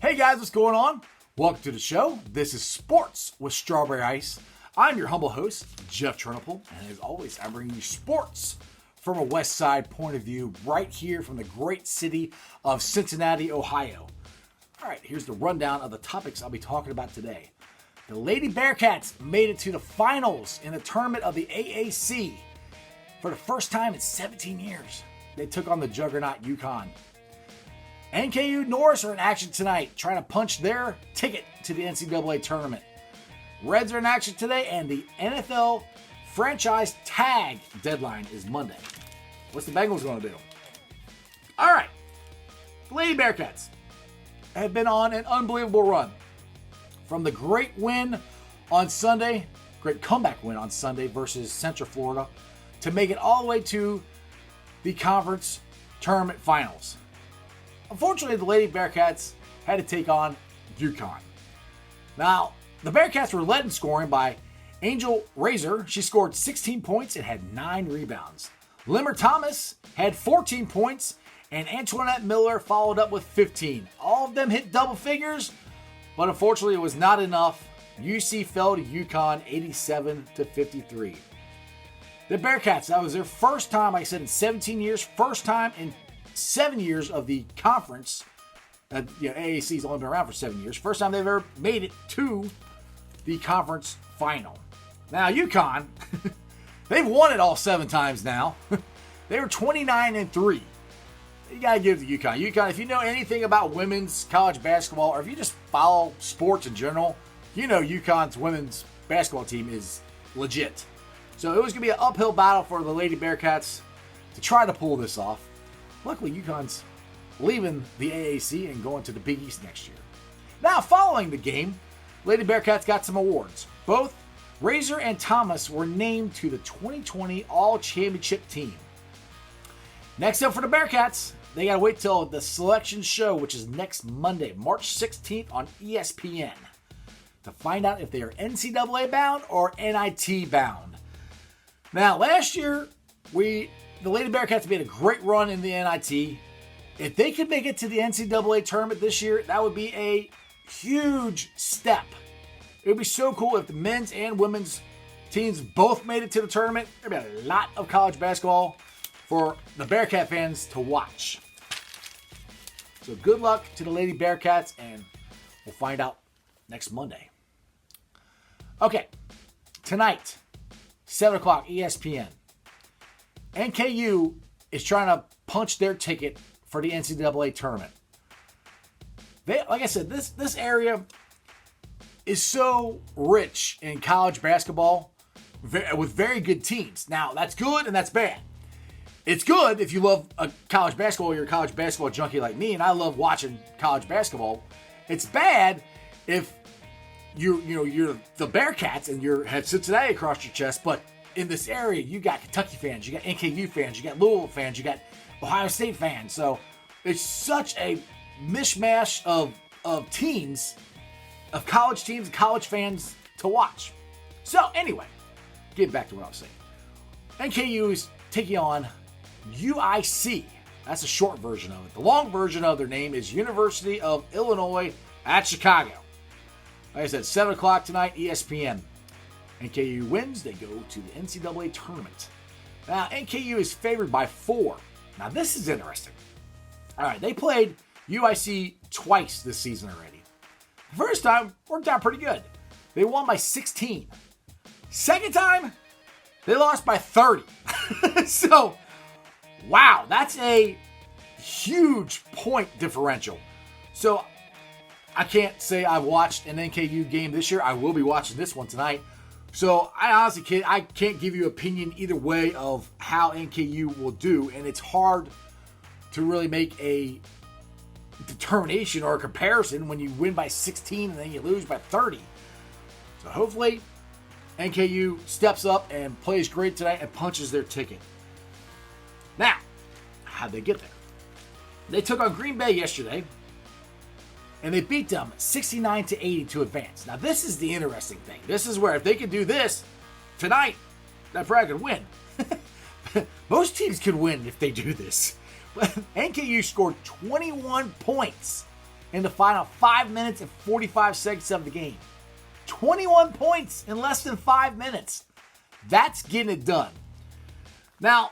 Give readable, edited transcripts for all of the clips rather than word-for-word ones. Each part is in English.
Hey guys, what's going on? Welcome to the show. This is Sports with Strawberry Ice. I'm your humble host, Jeff Turnipple, and as always, I'm bringing you sports from a West Side point of view right here from the great city of Cincinnati, Ohio. All right, here's the rundown of the topics I'll be talking about today. The Lady Bearcats made it to the finals in the tournament of the AAC for the first time in 17 years. They took on the juggernaut UConn. NKU Norse are in action tonight, trying to punch their ticket to the NCAA tournament. Reds are in action today, and the NFL franchise tag deadline is Monday. What's the Bengals going to do? All right, the Lady Bearcats have been on an unbelievable run. From the great win on Sunday, great comeback win on Sunday versus Central Florida, to make it all the way to the conference tournament finals. Unfortunately, the Lady Bearcats had to take on UConn. Now, the Bearcats were led in scoring by Angel Razor. She scored 16 points and had 9 rebounds. Limmer Thomas had 14 points, and Antoinette Miller followed up with 15. All of them hit double figures, but unfortunately it was not enough. UC fell to UConn 87-53. The Bearcats, that was their first time, like I said, in 17 years, first time in 7 years of the conference. AAC's only been around for 7 years. First time they've ever made it to the conference final. Now, UConn, they've won it all 7 times now. They were 29-3. You got to give it to UConn. UConn, if you know anything about women's college basketball, or if you just follow sports in general, you know UConn's women's basketball team is legit. So it was going to be an uphill battle for the Lady Bearcats to try to pull this off. Luckily, UConn's leaving the AAC and going to the Big East next year. Now, following the game, Lady Bearcats got some awards. Both Razor and Thomas were named to the 2020 All-Championship team. Next up for the Bearcats, they got to wait till the selection show, which is next Monday, March 16th on ESPN, to find out if they are NCAA bound or NIT bound. Now, last year, the Lady Bearcats made a great run in the NIT. If they could make it to the NCAA tournament this year, that would be a huge step. It would be so cool if the men's and women's teams both made it to the tournament. There'd be a lot of college basketball for the Bearcat fans to watch. So good luck to the Lady Bearcats, and we'll find out next Monday. Okay, tonight, 7 o'clock, ESPN. NKU is trying to punch their ticket for the NCAA tournament. Like I said, this area is so rich in college basketball with very good teams. Now, that's good and that's bad. It's good if you love college basketball, you're a college basketball junkie like me, and I love watching college basketball. It's bad if you're the Bearcats and you have Cincinnati across your chest, but in this area, you got Kentucky fans, you got NKU fans, you got Louisville fans, you got Ohio State fans. So it's such a mishmash of teams, of college teams, and college fans to watch. So anyway, get back to what I was saying. NKU is taking on UIC. That's a short version of it. The long version of their name is University of Illinois at Chicago. Like I said, 7 o'clock tonight, ESPN. NKU wins, they go to the NCAA tournament. Now, NKU is favored by 4. Now, this is interesting. All right, they played UIC twice this season already. The first time, worked out pretty good. They won by 16. Second time, they lost by 30. So, wow, that's a huge point differential. So, I can't say I've watched an NKU game this year. I will be watching this one tonight. So I honestly can't give you an opinion either way of how NKU will do, and it's hard to really make a determination or a comparison when you win by 16 and then you lose by 30. So hopefully NKU steps up and plays great tonight and punches their ticket. Now, how'd they get there? They took on Green Bay yesterday, and they beat them 69-80 to advance. Now, this is the interesting thing. This is where if they can do this tonight, they're probably going to win. Most teams could win if they do this. NKU scored 21 points in the final 5 minutes and 45 seconds of the game. 21 points in less than 5 minutes. That's getting it done. Now,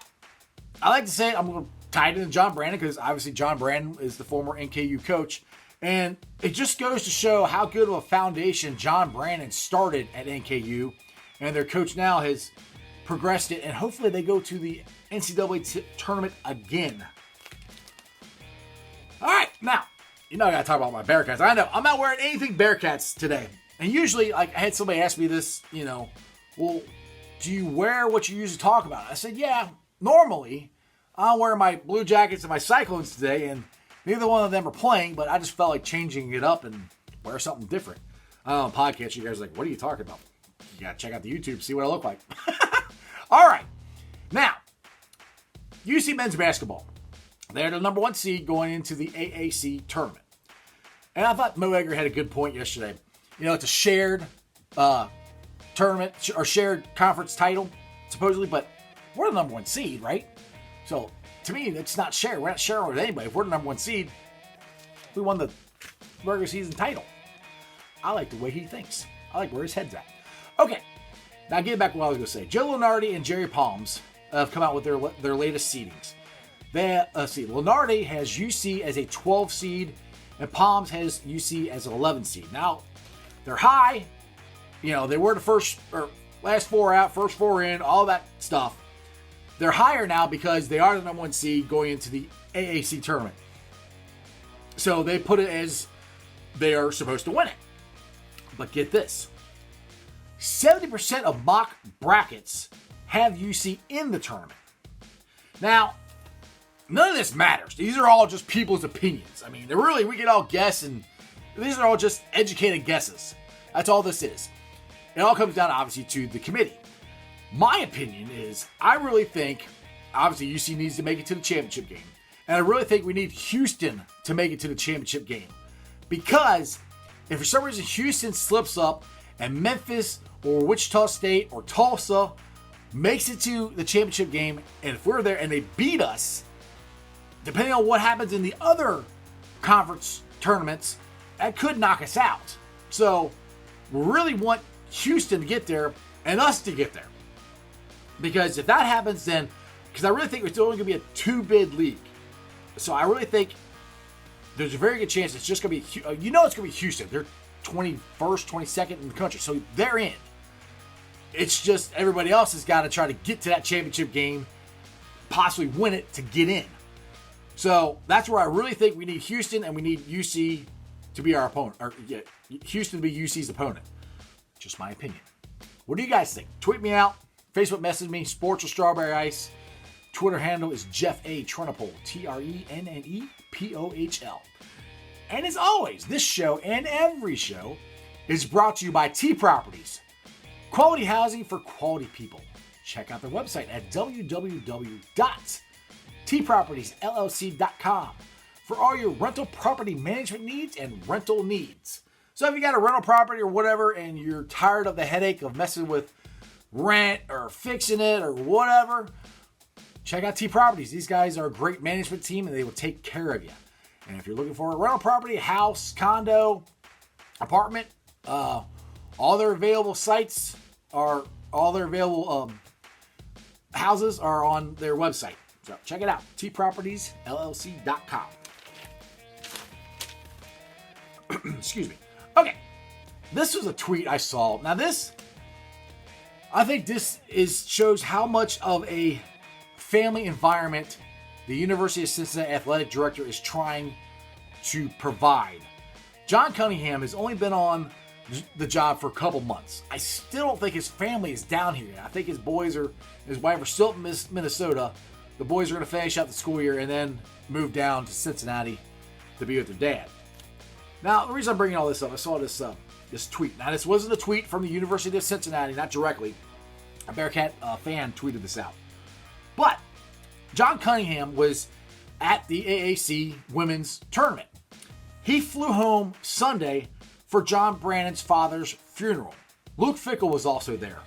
I like to say I'm going to tie it into John Brandon because obviously John Brandon is the former NKU coach. And it just goes to show how good of a foundation John Brandon started at NKU. And their coach now has progressed it. And hopefully they go to the NCAA tournament again. All right, now, I got to talk about my Bearcats. I know, I'm not wearing anything Bearcats today. And usually, I had somebody ask me this, well, do you wear what you usually talk about? I said, yeah, normally, I'm wearing my Blue Jackets and my Cyclones today, and neither one of them are playing, but I just felt like changing it up and wear something different. I don't know, on podcast, you guys are like, what are you talking about? You got to check out the YouTube, see what I look like. All right. Now, UC men's basketball. They're the number 1 seed going into the AAC tournament. And I thought Mo Egger had a good point yesterday. It's a shared tournament or shared conference title, supposedly, but we're the number 1 seed, right? So, to me, it's not shared. We're not sharing with anybody. If we're the number 1 seed, we won the regular season title. I like the way he thinks. I like where his head's at. Okay, now getting back to what I was going to say. Joe Lunardi and Jerry Palms have come out with their latest seedings. Lunardi has UC as a 12 seed, and Palms has UC as an 11 seed. Now, they're high. They were the last 4 out, first 4 in, all that stuff. They're higher now because they are the number 1 seed going into the AAC tournament. So they put it as they are supposed to win it. But get this. 70% of mock brackets have UC in the tournament. Now, none of this matters. These are all just people's opinions. I mean, we can all guess, and these are all just educated guesses. That's all this is. It all comes down, obviously, to the committee. My opinion is, I really think, obviously, UC needs to make it to the championship game. And I really think we need Houston to make it to the championship game. Because if for some reason Houston slips up and Memphis or Wichita State or Tulsa makes it to the championship game, and if we're there and they beat us, depending on what happens in the other conference tournaments, that could knock us out. So we really want Houston to get there and us to get there. Because if that happens, then, because I really think it's only going to be a 2-bid league. So I really think there's a very good chance it's just going to be, it's going to be Houston. They're 21st, 22nd in the country. So they're in. It's just everybody else has got to try to get to that championship game, possibly win it to get in. So that's where I really think we need Houston, and we need UC to be our opponent. Houston to be UC's opponent. Just my opinion. What do you guys think? Tweet me out. Facebook message me, Sports with Strawberry Ice. Twitter handle is Jeff A. Trunapole, TRENNEPOHL. And as always, this show and every show is brought to you by T Properties. Quality housing for quality people. Check out their website at www.tpropertiesllc.com for all your rental property management needs and rental needs. So if you got a rental property or whatever and you're tired of the headache of messing with rent or fixing it or whatever, check out T Properties. These guys are a great management team and they will take care of you. And if you're looking for a rental property, house, condo, apartment, all their available sites are, all their available houses are on their website. So check it out, tpropertiesllc.com. Excuse me. Okay, this was a tweet I saw. Now I think this shows how much of a family environment the University of Cincinnati athletic director is trying to provide. John Cunningham has only been on the job for a couple months. I still don't think his family is down here yet. I think his wife are still in Minnesota. The boys are going to finish out the school year and then move down to Cincinnati to be with their dad. Now, the reason I'm bringing all this up, I saw this tweet. Now, this wasn't a tweet from the University of Cincinnati, not directly. A Bearcat fan tweeted this out. But John Cunningham was at the AAC women's tournament. He flew home Sunday for John Brannon's father's funeral. Luke Fickle was also there.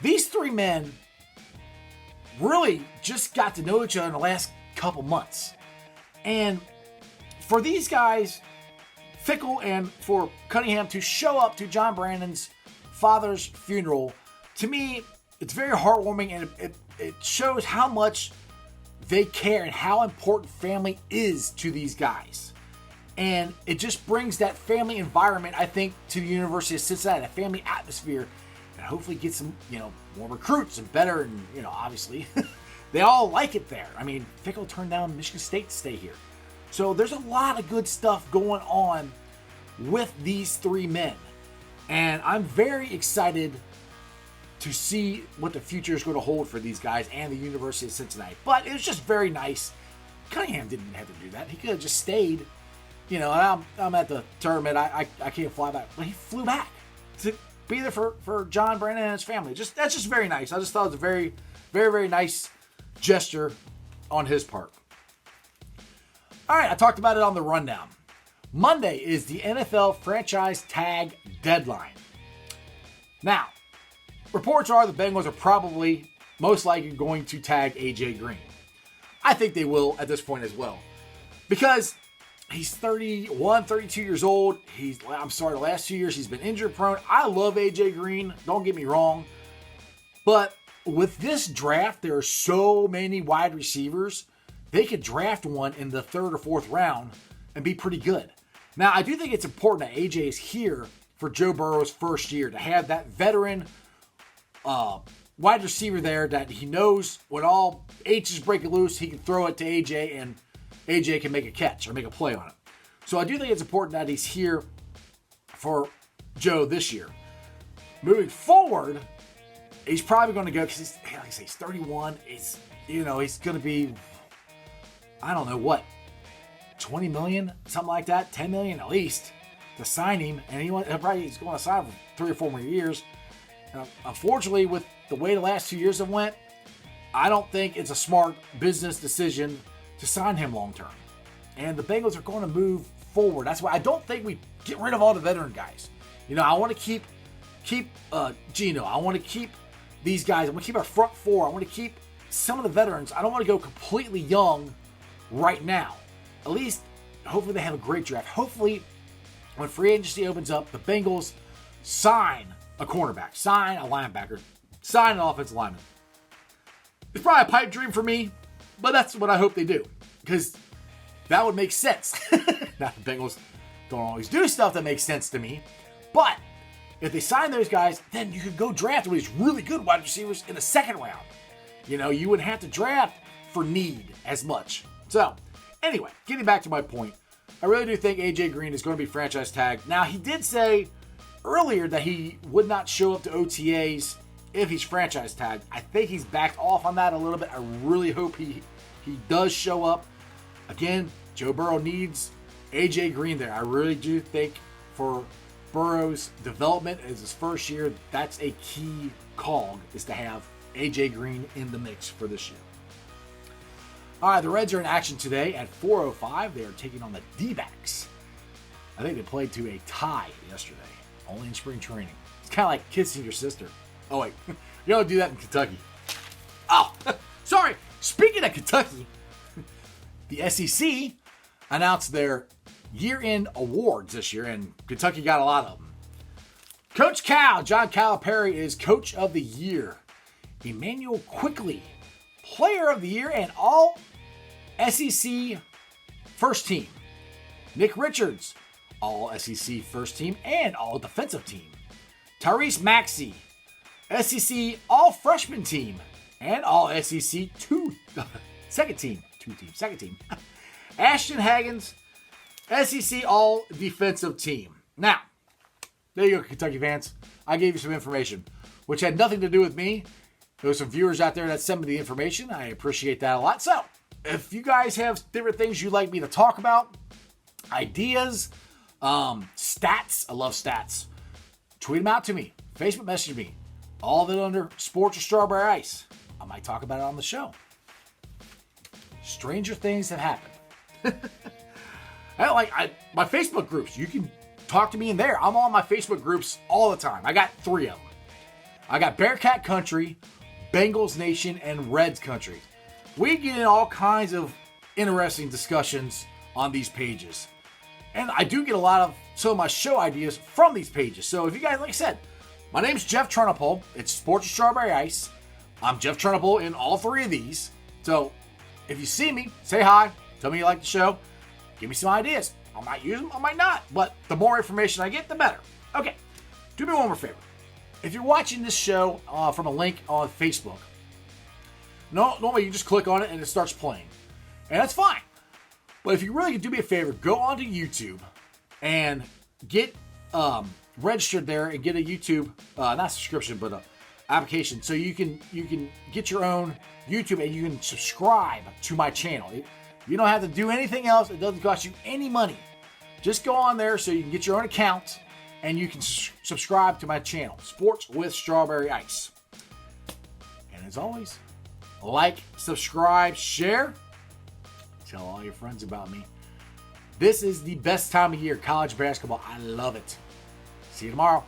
These 3 men really just got to know each other in the last couple months. And for these guys Fickell and for Cunningham to show up to John Brannon's father's funeral, to me, it's very heartwarming, and it shows how much they care and how important family is to these guys. And it just brings that family environment, I think, to the University of Cincinnati, a family atmosphere, and hopefully get some, more recruits and better, and, obviously, they all like it there. I mean, Fickell turned down Michigan State to stay here. So there's a lot of good stuff going on with these three men. And I'm very excited to see what the future is going to hold for these guys and the University of Cincinnati. But it was just very nice. Cunningham didn't have to do that. He could have just stayed. I'm at the tournament. I can't fly back. But he flew back to be there for John Brannon and his family. That's just very nice. I just thought it was a very, very, very nice gesture on his part. All right, I talked about it on the rundown. Monday is the NFL franchise tag deadline. Now, reports are the Bengals are probably most likely going to tag AJ Green. I think they will at this point as well. Because he's 31, 32 years old. The last 2 years he's been injury prone. I love AJ Green, don't get me wrong. But with this draft, there are so many wide receivers. They could draft one in the third or fourth round and be pretty good. Now, I do think it's important that AJ is here for Joe Burrow's first year, to have that veteran wide receiver there that he knows when all H's breaking loose, he can throw it to AJ and AJ can make a catch or make a play on it. So I do think it's important that he's here for Joe this year. Moving forward, he's probably going to go, because he's 31. He's going to be, I don't know what, 20 million, something like that, 10 million at least to sign him. And he's going to sign for 3 or 4 more years. And unfortunately, with the way the last 2 years have went, I don't think it's a smart business decision to sign him long term. And the Bengals are going to move forward. That's why I don't think we get rid of all the veteran guys. I want to keep Geno. I want to keep these guys. I want to keep our front four. I want to keep some of the veterans. I don't want to go completely young right now. At least, hopefully they have a great draft. Hopefully, when free agency opens up, the Bengals sign a cornerback, sign a linebacker, sign an offensive lineman. It's probably a pipe dream for me, but that's what I hope they do, because that would make sense. Now, the Bengals don't always do stuff that makes sense to me, but if they sign those guys, then you could go draft one of these really good wide receivers in the second round. You wouldn't have to draft for need as much. So, anyway, getting back to my point, I really do think AJ Green is going to be franchise tagged. Now, he did say earlier that he would not show up to OTAs if he's franchise tagged. I think he's backed off on that a little bit. I really hope he does show up. Again, Joe Burrow needs AJ Green there. I really do think for Burrow's development as his first year, that's a key cog, is to have AJ Green in the mix for this year. All right, the Reds are in action today at 4:05. They are taking on the D-backs. I think they played to a tie yesterday, only in spring training. It's kind of like kissing your sister. Oh, wait. You don't do that in Kentucky. Oh, sorry. Speaking of Kentucky, the SEC announced their year-end awards this year, and Kentucky got a lot of them. Coach Cal, John Calipari, is Coach of the Year. Emmanuel Quickly, Player of the Year and All SEC First Team. Nick Richards, All SEC First Team and All Defensive Team. Tyrese Maxey, SEC All Freshman Team and All SEC Second Team. Ashton Haggins, SEC All Defensive Team. Now, there you go, Kentucky fans. I gave you some information, which had nothing to do with me. There were some viewers out there that sent me the information. I appreciate that a lot. So, if you guys have different things you'd like me to talk about, ideas, stats, I love stats, tweet them out to me. Facebook message me. All of it under Sports with Strawberry Ice. I might talk about it on the show. Stranger things have happened. My Facebook groups. You can talk to me in there. I'm on my Facebook groups all the time. I got 3 of them. I got Bearcat Country, Bengals Nation, and Reds Country. We get in all kinds of interesting discussions on these pages. And I do get a lot of some of my show ideas from these pages. So if you guys, like I said, my name's Jeff Turnipple. It's Sports with Strawberry Ice. I'm Jeff Turnipple in all three of these. So if you see me, say hi. Tell me you like the show. Give me some ideas. I might use them, I might not. But the more information I get, the better. Okay, do me one more favor. If you're watching this show from a link on Facebook, normally you just click on it and it starts playing. And that's fine. But if you really could do me a favor, go onto YouTube and get registered there and get a YouTube, not subscription, but a application. So you can get your own YouTube and you can subscribe to my channel. You don't have to do anything else. It doesn't cost you any money. Just go on there so you can get your own account and you can subscribe to my channel, Sports with Strawberry Ice. And as always, like, subscribe, share. Tell all your friends about me. This is the best time of year, college basketball. I love it. See you tomorrow.